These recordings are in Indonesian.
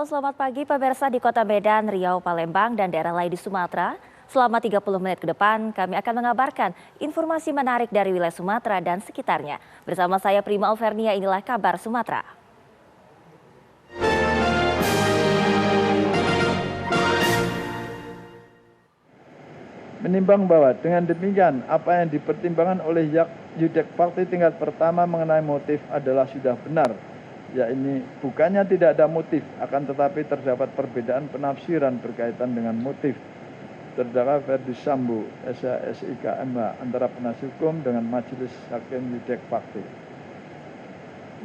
Halo, selamat pagi pemirsa di Kota Medan, Riau, Palembang, dan daerah lain di Sumatera. Selama 30 menit ke depan, kami akan mengabarkan informasi menarik dari wilayah Sumatera dan sekitarnya. Bersama saya Prima Alvernia, inilah kabar Sumatera. Menimbang bahwa dengan demikian apa yang dipertimbangkan oleh Yudek Fakti tingkat pertama mengenai motif adalah sudah benar, yakni bukannya tidak ada motif, akan tetapi terdapat perbedaan penafsiran berkaitan dengan motif terdakwa Ferdi Sambo, SIK MH antara penasihat hukum dengan Majelis Hakim Yudek Fakti.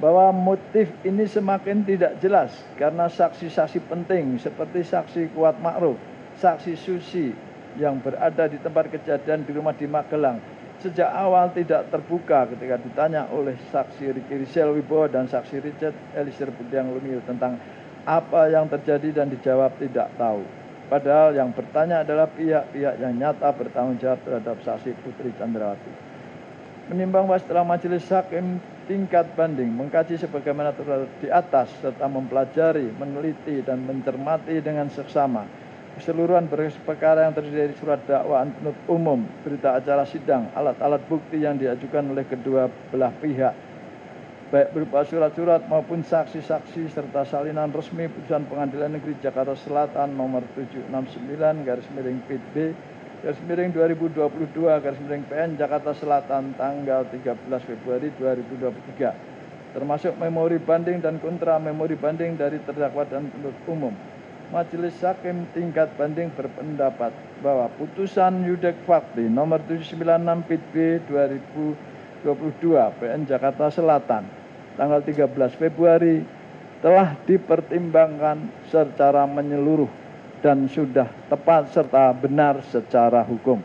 Bahwa motif ini semakin tidak jelas karena saksi-saksi penting seperti saksi Kuat Ma'ruf, saksi Susi yang berada di tempat kejadian di rumah di Magelang sejak awal tidak terbuka ketika ditanya oleh saksi Ricky Rizal Wibowo dan saksi Richard Elisir Budiang Lumiu tentang apa yang terjadi dan dijawab tidak tahu. Padahal yang bertanya adalah pihak-pihak yang nyata bertanggung jawab terhadap saksi Putri Chandrawati. Menimbang bahwa setelah majelis hakim tingkat banding mengkaji sebagaimana terdapat di atas serta mempelajari, meneliti dan mencermati dengan seksama keseluruhan berkas perkara yang terdiri dari surat dakwaan penuntut umum, berita acara sidang, alat-alat bukti yang diajukan oleh kedua belah pihak, baik berupa surat-surat maupun saksi-saksi serta salinan resmi putusan Pengadilan Negeri Jakarta Selatan nomor 769/PB /2022 PN Jakarta Selatan tanggal 13 Februari 2023, termasuk memori banding dan kontra memori banding dari terdakwa dan penuntut umum. Majelis Hakim tingkat banding berpendapat bahwa putusan Yudek Fakti nomor 796 PB 2022 PN Jakarta Selatan tanggal 13 Februari telah dipertimbangkan secara menyeluruh dan sudah tepat serta benar secara hukum.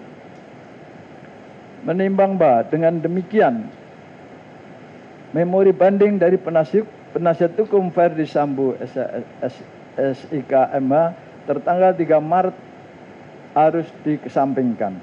Menimbang bahwa dengan demikian memori banding dari penasihat hukum Ferdi Sambo SIK MH tertanggal 3 Maret harus dikesampingkan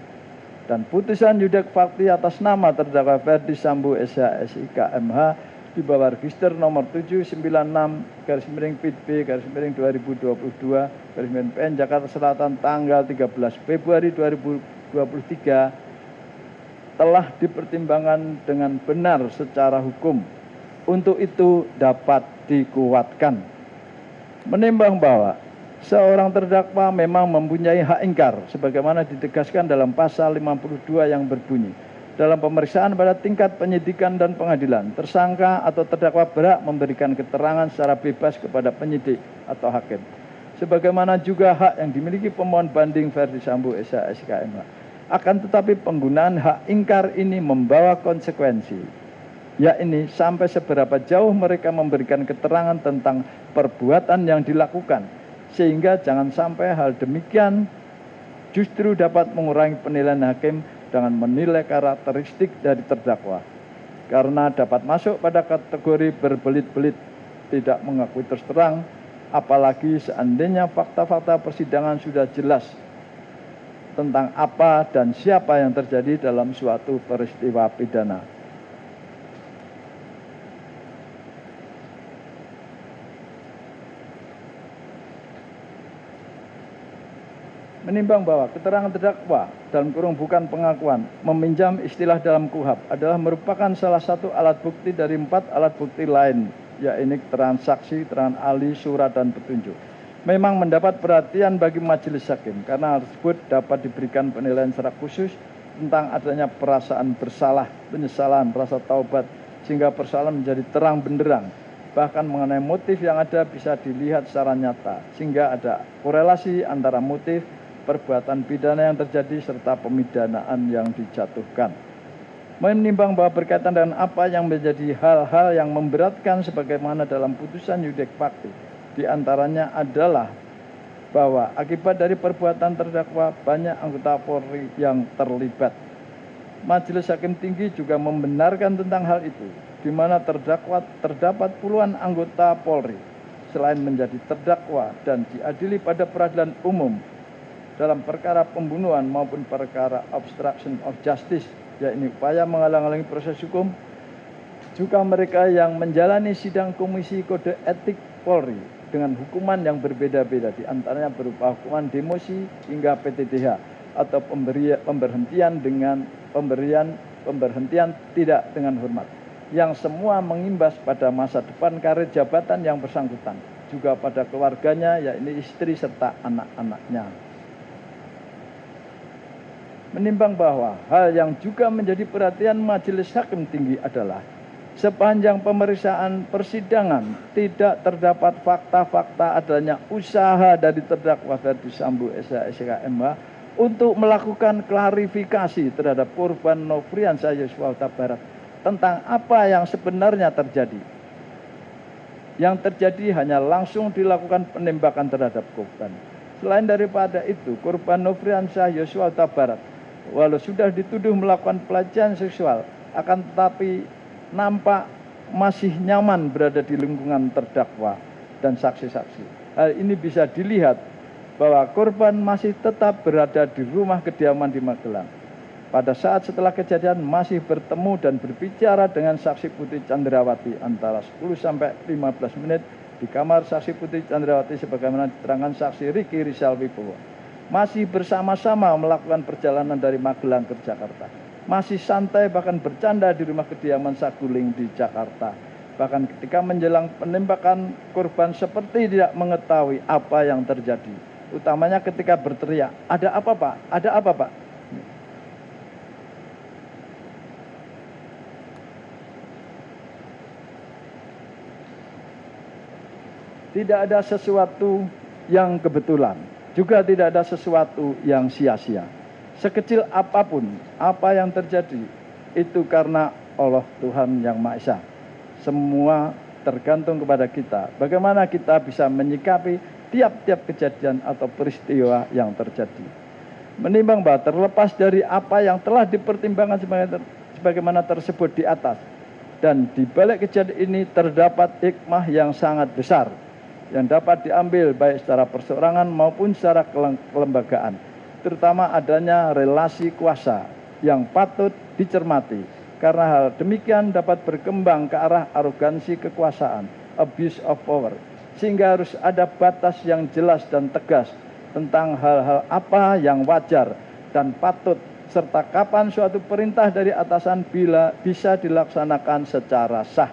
dan putusan Yudek Fakti atas nama terdakwa Ferdi Sambo SIK MH di bawah register nomor 796/PB/2022/PN Jakarta Selatan tanggal 13 Februari 2023 telah dipertimbangkan dengan benar secara hukum. Untuk itu dapat dikuatkan. Menimbang bahwa seorang terdakwa memang mempunyai hak ingkar sebagaimana ditegaskan dalam pasal 52 yang berbunyi dalam pemeriksaan pada tingkat penyidikan dan pengadilan, tersangka atau terdakwa berhak memberikan keterangan secara bebas kepada penyidik atau hakim. Sebagaimana juga hak yang dimiliki pemohon banding Ferdi Sambo SIK MH. Akan tetapi penggunaan hak ingkar ini membawa konsekuensi, yakni sampai seberapa jauh mereka memberikan keterangan tentang perbuatan yang dilakukan, sehingga jangan sampai hal demikian justru dapat mengurangi penilaian hakim dengan menilai karakteristik dari terdakwa, karena dapat masuk pada kategori berbelit-belit tidak mengakui terus terang, apalagi seandainya fakta-fakta persidangan sudah jelas tentang apa dan siapa yang terjadi dalam suatu peristiwa pidana. Menimbang bahwa keterangan terdakwa dalam kurung bukan pengakuan meminjam istilah dalam KUHP adalah merupakan salah satu alat bukti dari 4 alat bukti lain, yaitu keterangan saksi, keterangan ahli, surat, dan petunjuk. Memang mendapat perhatian bagi majelis hakim karena hal tersebut dapat diberikan penilaian secara khusus tentang adanya perasaan bersalah, penyesalan, rasa taubat, sehingga persoalan menjadi terang benderang. Bahkan mengenai motif yang ada bisa dilihat secara nyata, sehingga ada korelasi antara motif, perbuatan pidana yang terjadi serta pemidanaan yang dijatuhkan. Menimbang bahwa berkaitan dengan apa yang menjadi hal-hal yang memberatkan sebagaimana dalam putusan Yudek Fakti, di antaranya adalah bahwa akibat dari perbuatan terdakwa banyak anggota Polri yang terlibat. Majelis Hakim Tinggi juga membenarkan tentang hal itu, di mana terdakwa terdapat puluhan anggota Polri selain menjadi terdakwa dan diadili pada peradilan umum dalam perkara pembunuhan maupun perkara obstruction of justice, yakni upaya menghalang-halangi proses hukum, juga mereka yang menjalani sidang Komisi Kode Etik Polri dengan hukuman yang berbeda-beda, di antaranya berupa hukuman demosi hingga PTDH atau pemberhentian tidak dengan hormat, yang semua mengimbas pada masa depan karir jabatan yang bersangkutan, juga pada keluarganya, yakni istri serta anak-anaknya. Menimbang bahwa hal yang juga menjadi perhatian Majelis Hakim Tinggi adalah sepanjang pemeriksaan persidangan tidak terdapat fakta-fakta adanya usaha dari terdakwa Ferdi Sambo SH untuk melakukan klarifikasi terhadap korban Nofriansah Yosua Huta Barat tentang apa yang sebenarnya terjadi. Yang terjadi hanya langsung dilakukan penembakan terhadap korban. Selain daripada itu, korban Nofriansah Yosua Huta Barat walau sudah dituduh melakukan pelecehan seksual, akan tetapi nampak masih nyaman berada di lingkungan terdakwa dan saksi-saksi. Hal ini bisa dilihat bahwa korban masih tetap berada di rumah kediaman di Magelang. Pada saat setelah kejadian masih bertemu dan berbicara dengan saksi Putri Chandrawati antara 10 sampai 15 menit di kamar saksi Putri Chandrawati sebagaimana diterangkan saksi Riki Rizal Wibowo. Masih bersama-sama melakukan perjalanan dari Magelang ke Jakarta. Masih santai bahkan bercanda di rumah kediaman Saguling di Jakarta. Bahkan ketika menjelang penembakan, korban seperti tidak mengetahui apa yang terjadi. Utamanya ketika berteriak, "Ada apa, Pak? Ada apa, Pak?" Tidak ada sesuatu yang kebetulan. Juga tidak ada sesuatu yang sia-sia. Sekecil apapun apa yang terjadi, itu karena Allah Tuhan Yang Maha Esa. Semua tergantung kepada kita. Bagaimana kita bisa menyikapi tiap-tiap kejadian atau peristiwa yang terjadi. Menimbang bahwa terlepas dari apa yang telah dipertimbangkan sebagaimana tersebut di atas, dan di balik kejadian ini terdapat hikmah yang sangat besar yang dapat diambil baik secara perseorangan maupun secara kelembagaan, terutama adanya relasi kuasa yang patut dicermati, karena hal demikian dapat berkembang ke arah arogansi kekuasaan, abuse of power, sehingga harus ada batas yang jelas dan tegas tentang hal-hal apa yang wajar dan patut, serta kapan suatu perintah dari atasan bila bisa dilaksanakan secara sah.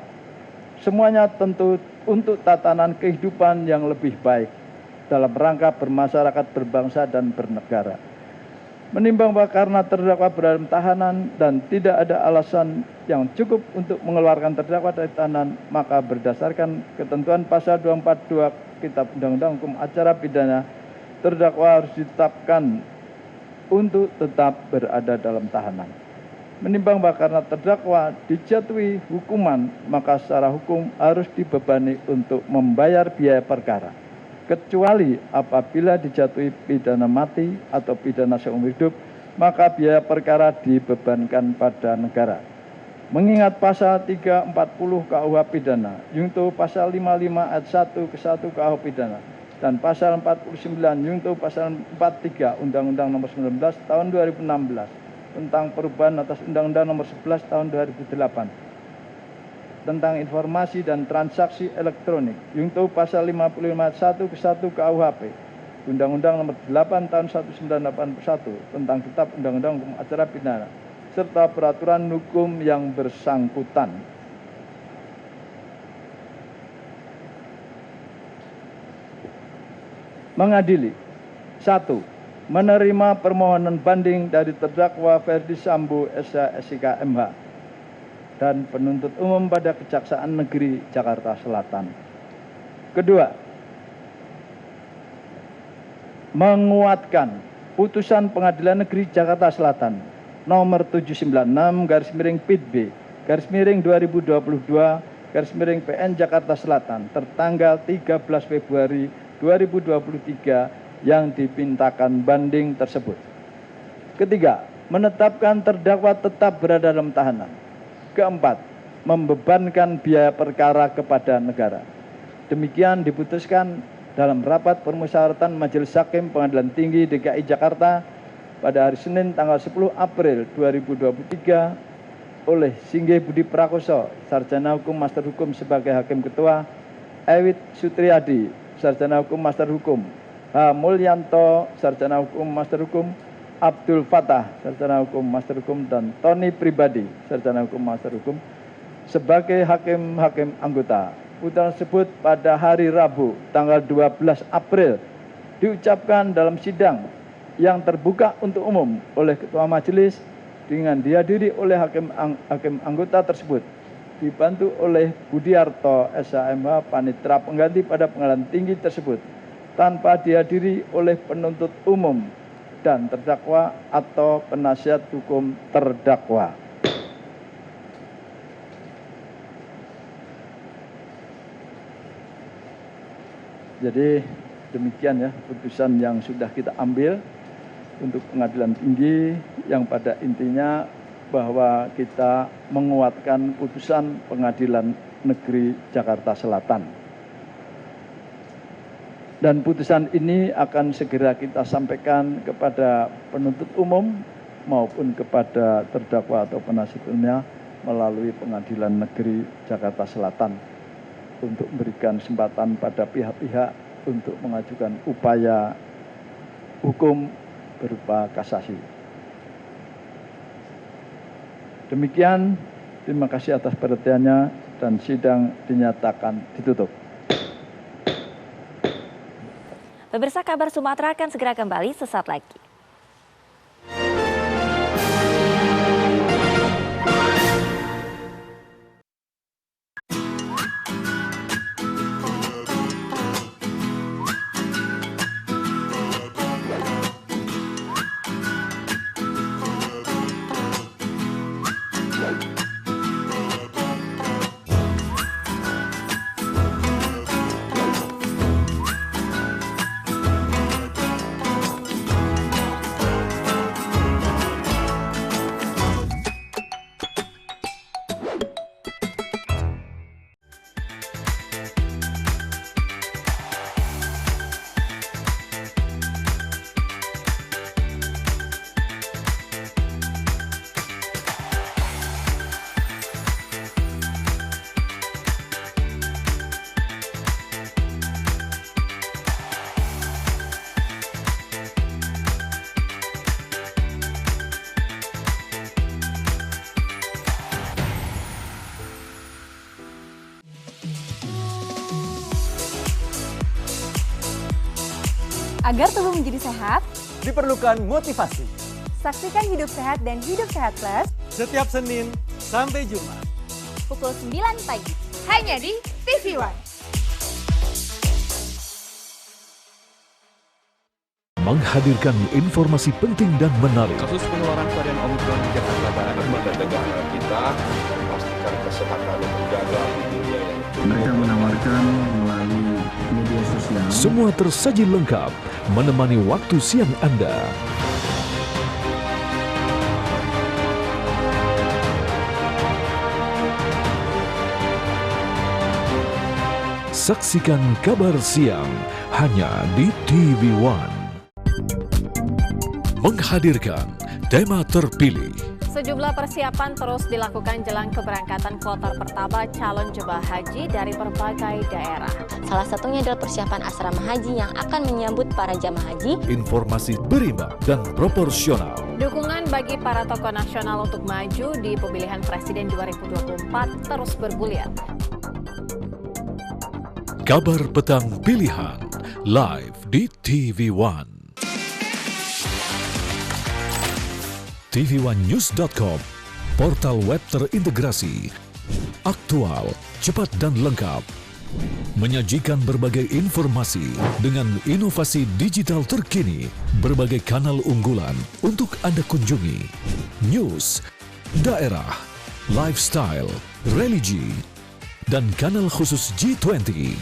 Semuanya tentu untuk tatanan kehidupan yang lebih baik dalam rangka bermasyarakat, berbangsa, dan bernegara. Menimbang bahwa karena terdakwa berada dalam tahanan dan tidak ada alasan yang cukup untuk mengeluarkan terdakwa dari tahanan, maka berdasarkan ketentuan pasal 242 Kitab Undang-Undang Hukum Acara Pidana, terdakwa harus ditetapkan untuk tetap berada dalam tahanan. Menimbang bahwa karena terdakwa dijatuhi hukuman, maka secara hukum harus dibebani untuk membayar biaya perkara, kecuali apabila dijatuhi pidana mati atau pidana seumur hidup, maka biaya perkara dibebankan pada negara. Mengingat pasal 340 KUH Pidana, yungto pasal 55 ayat 1 ke 1 KUH Pidana, dan pasal 49 yungto pasal 43 Undang-Undang Nomor 19 Tahun 2016 tentang perubahan atas Undang-Undang Nomor 11 Tahun 2008 tentang informasi dan transaksi elektronik, yungto pasal 55 ayat 1 ke 1 KUHP, Undang-Undang Nomor 8 Tahun 1981 tentang Kitab Undang-Undang Hukum Acara Pidana, serta peraturan hukum yang bersangkutan. Mengadili. 1. Menerima permohonan banding dari terdakwa Ferdi Sambo SH MH dan penuntut umum pada Kejaksaan Negeri Jakarta Selatan. Kedua, menguatkan putusan Pengadilan Negeri Jakarta Selatan nomor 796/PIB/2022/PN Jakarta Selatan tertanggal 13 Februari 2023 yang dipintakan banding tersebut. Ketiga, menetapkan terdakwa tetap berada dalam tahanan. Keempat, membebankan biaya perkara kepada negara. Demikian diputuskan dalam rapat permusyawaratan Majelis Hakim Pengadilan Tinggi DKI Jakarta pada hari Senin tanggal 10 April 2023 oleh Singgih Budi Prakoso, Sarjana Hukum Master Hukum sebagai Hakim Ketua, Ewit Sutriyadi Sarjana Hukum Master Hukum, H. Mulyanto, Sarjana Hukum Master Hukum, Abdul Fatah, Sarjana Hukum Master Hukum, dan Tony Pribadi, Sarjana Hukum Master Hukum, sebagai hakim anggota. Putusan tersebut pada hari Rabu, tanggal 12 April, diucapkan dalam sidang yang terbuka untuk umum oleh Ketua Majelis dengan dihadiri oleh hakim anggota tersebut, dibantu oleh Budiarto SHMH Panitra pengganti pada pengadilan tinggi tersebut, tanpa dihadiri oleh penuntut umum dan terdakwa atau penasihat hukum terdakwa. Jadi demikian ya putusan yang sudah kita ambil untuk pengadilan tinggi, yang pada intinya bahwa kita menguatkan putusan Pengadilan Negeri Jakarta Selatan. Dan putusan ini akan segera kita sampaikan kepada penuntut umum maupun kepada terdakwa atau penasihat hukumnya melalui Pengadilan Negeri Jakarta Selatan untuk memberikan kesempatan pada pihak-pihak untuk mengajukan upaya hukum berupa kasasi. Demikian, terima kasih atas perhatiannya dan sidang dinyatakan ditutup. Pemirsa, Kabar Sumatera akan segera kembali sesaat lagi. Agar tubuh menjadi sehat, diperlukan motivasi. saksikan Hidup Sehat dan Hidup Sehat Plus Setiap Senin sampai Jumat. pukul 9 pagi. Hanya di TV One. Menghadirkan informasi penting dan menarik. Kasus penularan varian Omikron di Jakarta Barat. Lembaga negara kita memastikan kesehatan terjaga di dunia yang mereka menawarkan melalui media sosial. Semua tersaji lengkap menemani waktu siang Anda. Saksikan Kabar Siang hanya di TV One. Menghadirkan tema terpilih. Sejumlah persiapan terus dilakukan jelang keberangkatan kloter pertama calon jemaah haji dari berbagai daerah. Salah satunya adalah persiapan asrama haji yang akan menyambut para jamaah haji. Informasi berimbang dan proporsional. Dukungan bagi para tokoh nasional untuk maju di pemilihan presiden 2024 terus bergulir. Kabar Petang Pilihan live di TV One. tv1news.com, portal web terintegrasi, aktual, cepat dan lengkap. Menyajikan berbagai informasi dengan inovasi digital terkini, berbagai kanal unggulan untuk Anda kunjungi. News, daerah, lifestyle, religi, dan kanal khusus G20.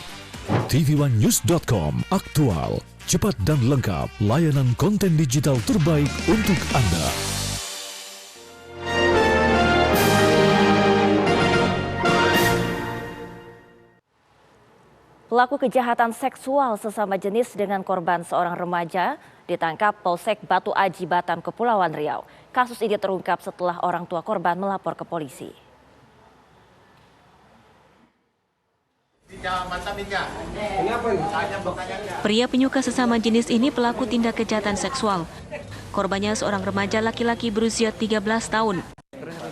tv1news.com, aktual, cepat dan lengkap, layanan konten digital terbaik untuk Anda. Pelaku kejahatan seksual sesama jenis dengan korban seorang remaja ditangkap Polsek Batu Aji, Batam, Kepulauan Riau. Kasus ini terungkap setelah orang tua korban melapor ke polisi. Pria penyuka sesama jenis ini pelaku tindak kejahatan seksual. Korbannya seorang remaja laki-laki berusia 13 tahun.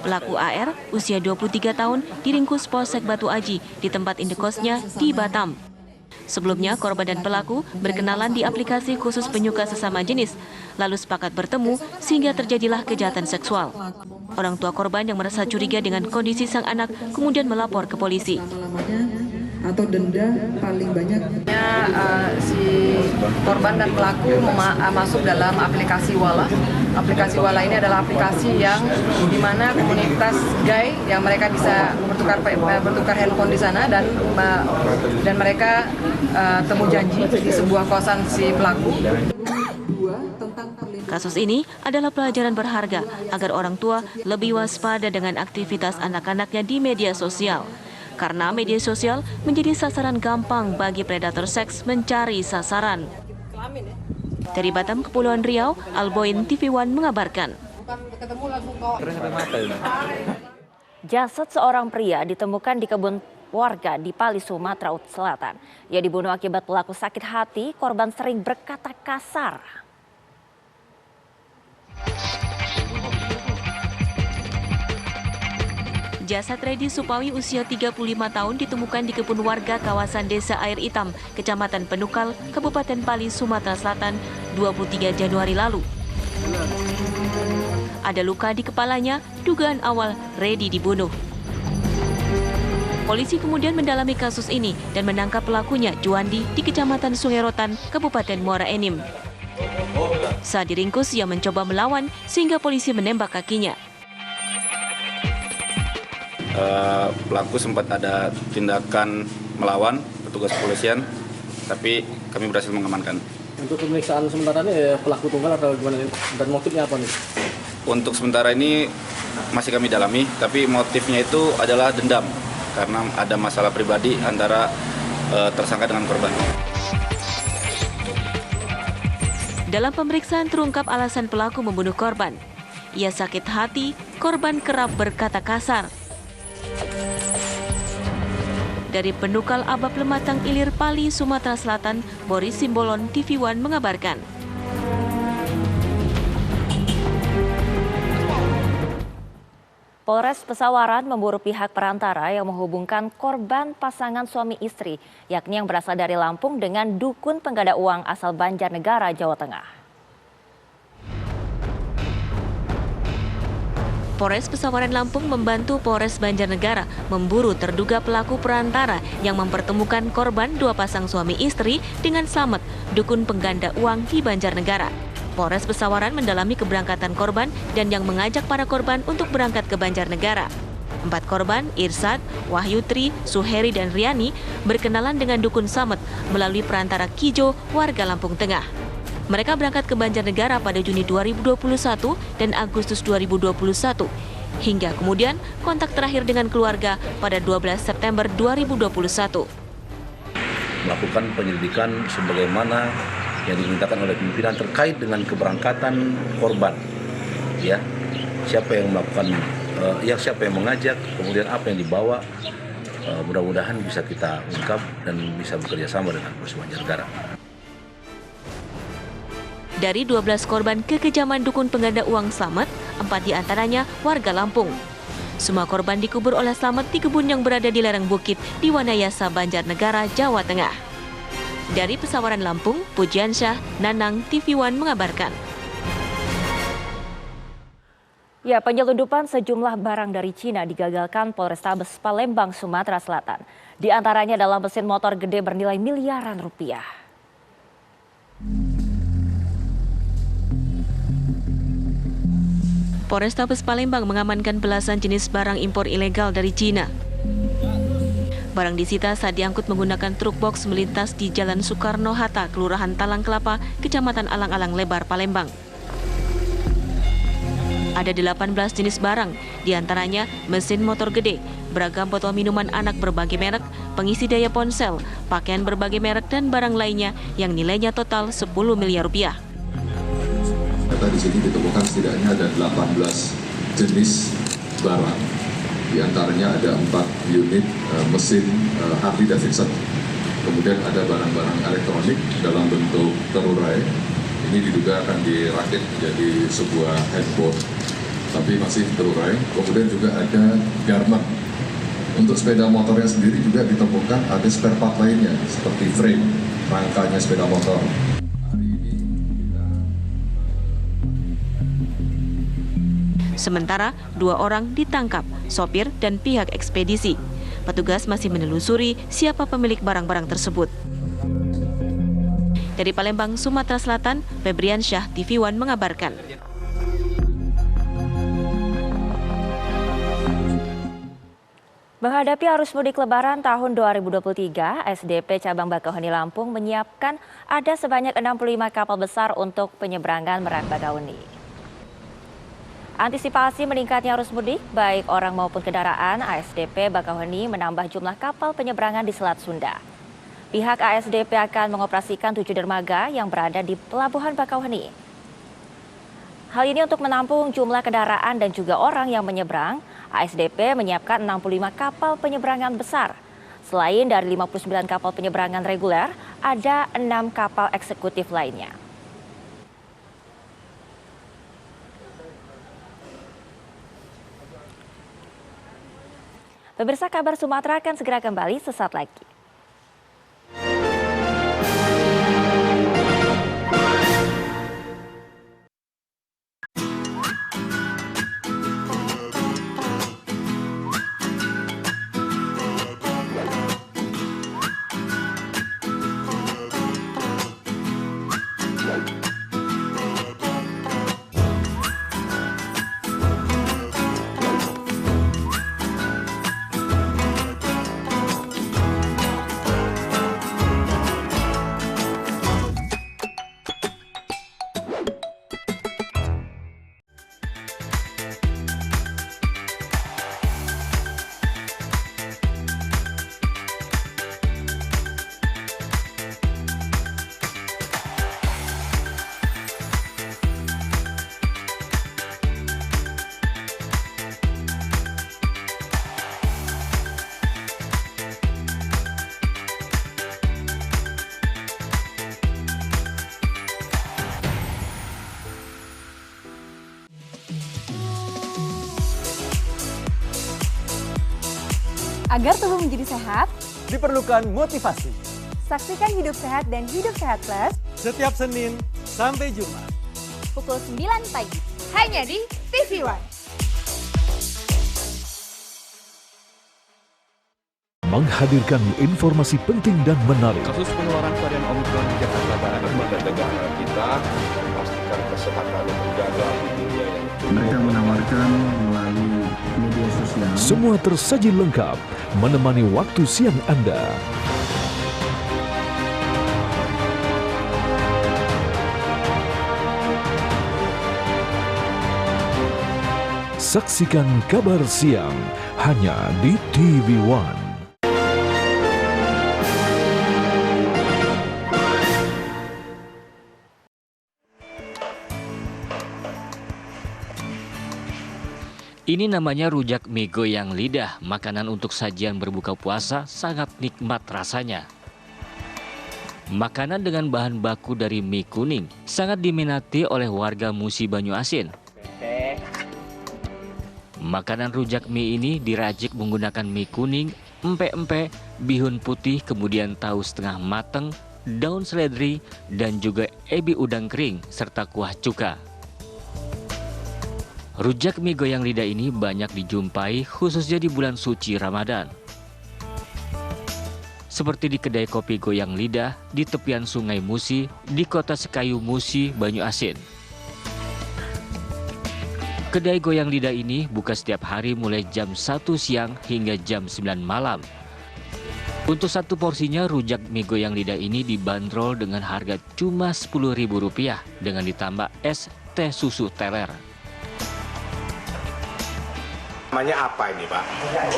Pelaku AR, usia 23 tahun, diringkus Polsek Batu Aji di tempat indekosnya di Batam. Sebelumnya, korban dan pelaku berkenalan di aplikasi khusus penyuka sesama jenis, lalu sepakat bertemu sehingga terjadilah kejahatan seksual. Orang tua korban yang merasa curiga dengan kondisi sang anak kemudian melapor ke polisi. Atau denda paling banyak. Si korban dan pelaku masuk dalam aplikasi Wala. Aplikasi Wala ini adalah aplikasi yang di mana komunitas gay yang mereka bisa bertukar handphone di sana dan mereka temu janji di sebuah kosan si pelaku. Kasus ini adalah pelajaran berharga agar orang tua lebih waspada dengan aktivitas anak-anaknya di media sosial. Karena media sosial menjadi sasaran gampang bagi predator seks mencari sasaran. Dari Batam, Kepulauan Riau, Alboin TV One mengabarkan. Jasad seorang pria ditemukan di kebun warga di Pali, Sumatera Selatan. Ia dibunuh akibat pelaku sakit hati, korban sering berkata kasar. Jasad Redi Supawi usia 35 tahun ditemukan di kebun warga kawasan Desa Air Hitam, Kecamatan Penukal, Kabupaten Pali, Sumatera Selatan, 23 Januari lalu. Ada luka di kepalanya, dugaan awal Redi dibunuh. Polisi kemudian mendalami kasus ini dan menangkap pelakunya, Juandi, di Kecamatan Sungai Rotan, Kabupaten Muara Enim. Saat diringkus, ia mencoba melawan sehingga polisi menembak kakinya. Pelaku sempat ada tindakan melawan petugas kepolisian, tapi kami berhasil mengamankan. Untuk pemeriksaan sementara ini pelaku tunggal atau gimana dan motifnya apa nih? Untuk sementara ini masih kami dalami, tapi motifnya itu adalah dendam karena ada masalah pribadi antara tersangka dengan korban. Dalam pemeriksaan terungkap alasan pelaku membunuh korban. Ia sakit hati, korban kerap berkata kasar. Dari Penukal Abab Lematang Ilir Pali, Sumatera Selatan, Boris Simbolon TV One mengabarkan. Polres Pesawaran memburu pihak perantara yang menghubungkan korban pasangan suami istri, yakni yang berasal dari Lampung dengan dukun pengganda uang asal Banjarnegara, Jawa Tengah. Polres Pesawaran Lampung membantu Polres Banjarnegara memburu terduga pelaku perantara yang mempertemukan korban dua pasang suami istri dengan Slamet, dukun pengganda uang di Banjarnegara. Polres Pesawaran mendalami keberangkatan korban dan yang mengajak para korban untuk berangkat ke Banjarnegara. 4 korban, Irsad, Wahyutri, Suheri, dan Riani, berkenalan dengan dukun Slamet melalui perantara Kijo, warga Lampung Tengah. Mereka berangkat ke Banjarnegara pada Juni 2021 dan Agustus 2021. Hingga kemudian kontak terakhir dengan keluarga pada 12 September 2021. Melakukan penyelidikan sebagaimana yang dimintakan oleh pimpinan terkait dengan keberangkatan korban. Ya, siapa yang melakukan, siapa yang mengajak, kemudian apa yang dibawa. Mudah-mudahan bisa kita ungkap dan bisa bekerja sama dengan Polres Banjarnegara. Dari 12 korban kekejaman dukun pengganda uang Slamet, 4 diantaranya warga Lampung. Semua korban dikubur oleh Slamet di kebun yang berada di lereng bukit di Wanayasa, Banjarnegara, Jawa Tengah. Dari Pesawaran Lampung, Pujiansyah, Nanang, TV One mengabarkan. Ya, penyelundupan sejumlah barang dari Cina digagalkan Polrestabes Palembang, Sumatera Selatan. Di antaranya dalam mesin motor gede bernilai miliaran rupiah. Polrestabes Palembang mengamankan belasan jenis barang impor ilegal dari Cina. Barang disita saat diangkut menggunakan truk box melintas di Jalan Soekarno-Hatta, Kelurahan Talang Kelapa, Kecamatan Alang-Alang Lebar, Palembang. Ada 18 jenis barang, diantaranya mesin motor gede, beragam botol minuman anak berbagai merek, pengisi daya ponsel, pakaian berbagai merek, dan barang lainnya yang nilainya total 10 miliar rupiah. Data di sini ditemukan setidaknya ada 18 jenis barang Di antaranya ada 4 unit mesin Harley Davidson. Kemudian ada barang-barang elektronik dalam bentuk terurai. Ini diduga akan dirakit menjadi sebuah handphone, tapi masih terurai. Kemudian juga ada garment. Untuk sepeda motornya sendiri juga ditemukan ada spare part lainnya, seperti frame, rangkanya sepeda motor. Sementara 2 orang ditangkap, sopir dan pihak ekspedisi. Petugas masih menelusuri siapa pemilik barang-barang tersebut. Dari Palembang, Sumatera Selatan, Febrian Syah, TV One mengabarkan. Menghadapi arus mudik Lebaran tahun 2023, SDP Cabang Bakauheni Lampung menyiapkan ada sebanyak 65 kapal besar untuk penyeberangan Merak Bakauheni. Antisipasi meningkatnya arus mudik, baik orang maupun kendaraan, ASDP Bakauheni menambah jumlah kapal penyeberangan di Selat Sunda. Pihak ASDP akan mengoperasikan 7 dermaga yang berada di Pelabuhan Bakauheni. Hal ini untuk menampung jumlah kendaraan dan juga orang yang menyeberang. ASDP menyiapkan 65 kapal penyeberangan besar. Selain dari 59 kapal penyeberangan reguler, ada 6 kapal eksekutif lainnya. Pemirsa, Kabar Sumatera akan segera kembali sesaat lagi. Agar tubuh menjadi sehat, diperlukan motivasi. Saksikan Hidup Sehat dan Hidup Sehat Plus Setiap Senin sampai Jumat. pukul 9 pagi. Hanya di TV One. Menghadirkan informasi penting dan menarik. Kasus penularan varian Omikron di Jakarta Barat. Lembaga negara kita memastikan kesehatan terjaga di dunia yang Mereka menawarkan melalui media sosial. Semua tersaji lengkap menemani waktu siang Anda. Saksikan Kabar Siang hanya di TV One. Ini namanya rujak mie goyang lidah, makanan untuk sajian berbuka puasa sangat nikmat rasanya. Makanan dengan bahan baku dari mie kuning sangat diminati oleh warga Musi Banyuasin. Makanan rujak mie ini diracik menggunakan mie kuning, empe-empe, bihun putih, kemudian tahu setengah mateng, daun seledri, dan juga ebi udang kering, serta kuah cuka. Rujak mie goyang lidah ini banyak dijumpai khususnya di bulan suci Ramadan. Seperti di kedai kopi goyang lidah di tepian Sungai Musi di Kota Sekayu Musi, Banyuasin. Kedai goyang lidah ini buka setiap hari mulai jam 1 siang hingga jam 9 malam. Untuk satu porsinya rujak mie goyang lidah ini dibanderol dengan harga cuma Rp10.000 dengan ditambah es teh susu teler. Namanya apa ini, Pak?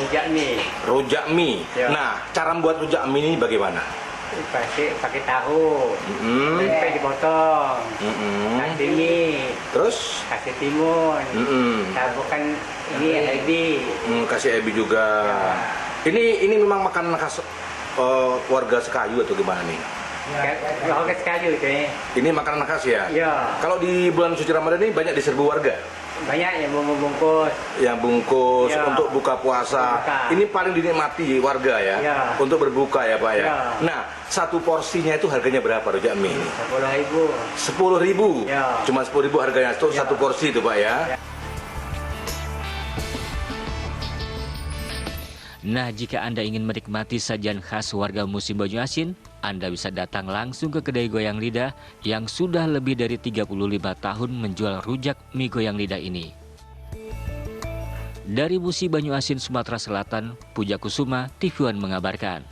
Rujak mie. Rujak mie. Ya. Nah, cara membuat rujak mie ini bagaimana? pakai tahu, tempe dipotong, kasih Terus kasih timun, taburkan ini ebi. Kasih ebi juga. Ya. Ini memang makanan khas warga Sekayu atau gimana nih? Warga Sekayu itu ya. Ini makanan khas ya? Iya. Kalau di bulan suci Ramadan ini banyak diserbu warga? Banyak yang bungkus. Yang bungkus Ya. untuk buka puasa. Buka. Ini paling dinikmati warga ya? Ya. Untuk berbuka ya Pak ya? Ya. Nah, satu porsinya itu harganya berapa rujak mie ini? 10.000. 10.000? Ya. Cuma 10.000 harganya itu satu porsi itu Pak ya? Nah, jika Anda ingin menikmati sajian khas warga musim Banyuasin, Anda bisa datang langsung ke kedai goyang lidah yang sudah lebih dari 35 tahun menjual rujak mie goyang lidah ini. Dari Musi Banyuasin, Sumatera Selatan, Puja Kusuma, TV One mengabarkan.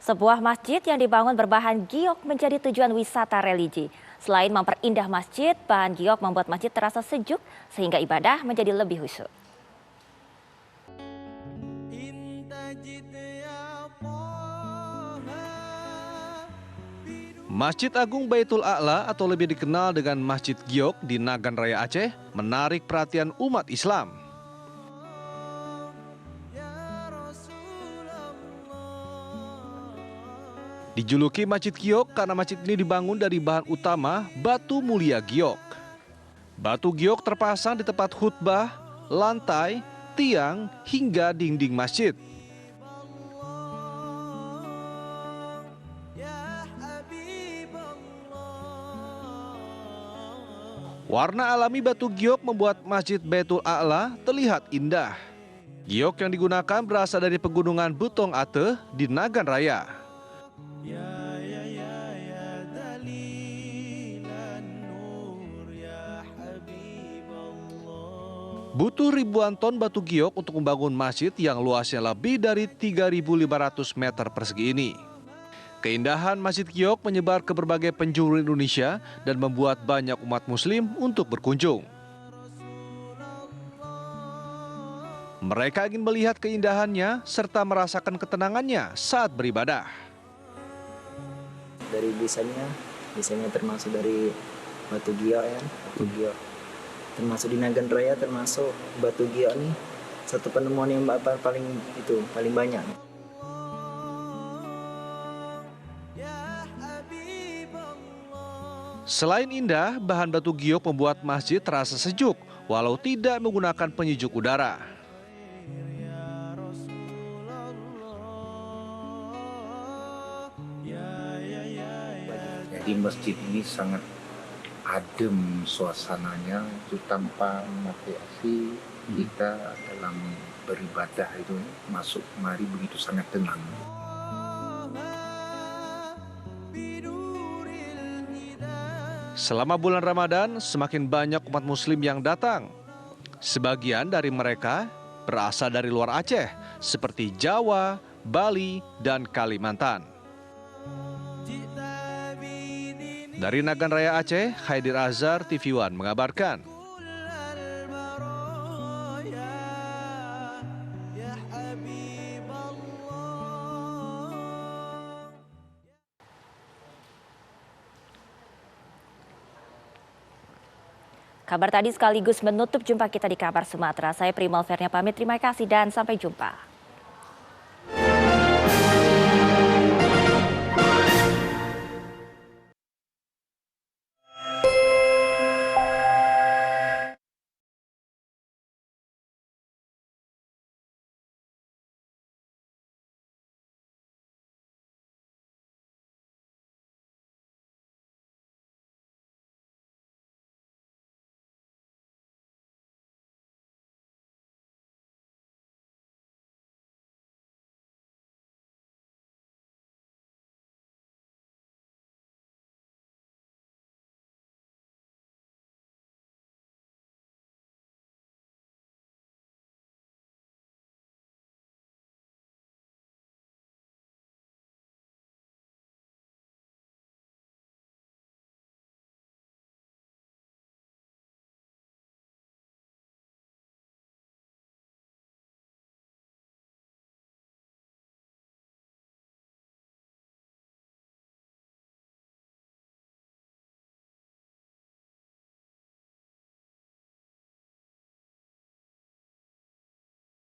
Sebuah masjid yang dibangun berbahan giok menjadi tujuan wisata religi. Selain memperindah masjid, bahan giok membuat masjid terasa sejuk sehingga ibadah menjadi lebih khusyuk. Masjid Agung Baitul A'la atau lebih dikenal dengan Masjid Giok di Nagan Raya Aceh menarik perhatian umat Islam. Dijuluki Masjid Giok karena masjid ini dibangun dari bahan utama batu mulia giok. Batu giok terpasang di tempat khutbah, lantai, tiang, hingga dinding masjid. Warna alami batu giok membuat Masjid Baitul A'la terlihat indah. Giok yang digunakan berasal dari pegunungan Butong Ate di Nagan Raya. Butuh ribuan ton batu giok untuk membangun masjid yang luasnya lebih dari 3.500 meter persegi ini. Keindahan Masjid Giok menyebar ke berbagai penjuru Indonesia dan membuat banyak umat muslim untuk berkunjung. Mereka ingin melihat keindahannya serta merasakan ketenangannya saat beribadah. Dari desainnya termasuk dari batu giok ya, batu giok. Termasuk di Nagan Raya termasuk batu giok nih satu penemuan yang paling banyak. Selain indah, bahan batu giok membuat masjid terasa sejuk walau tidak menggunakan penyejuk udara. Jadi masjid ini sangat adem suasananya, itu tanpa mati asi kita dalam beribadah itu masuk kemari begitu sangat tenang. Selama bulan Ramadan, semakin banyak umat muslim yang datang. Sebagian dari mereka berasal dari luar Aceh, seperti Jawa, Bali, dan Kalimantan. Dari Nagan Raya Aceh, Haidir Azhar, TV One mengabarkan. Kabar tadi sekaligus menutup jumpa kita di Kabar Sumatera. Saya Prima Alvernia pamit, terima kasih dan sampai jumpa.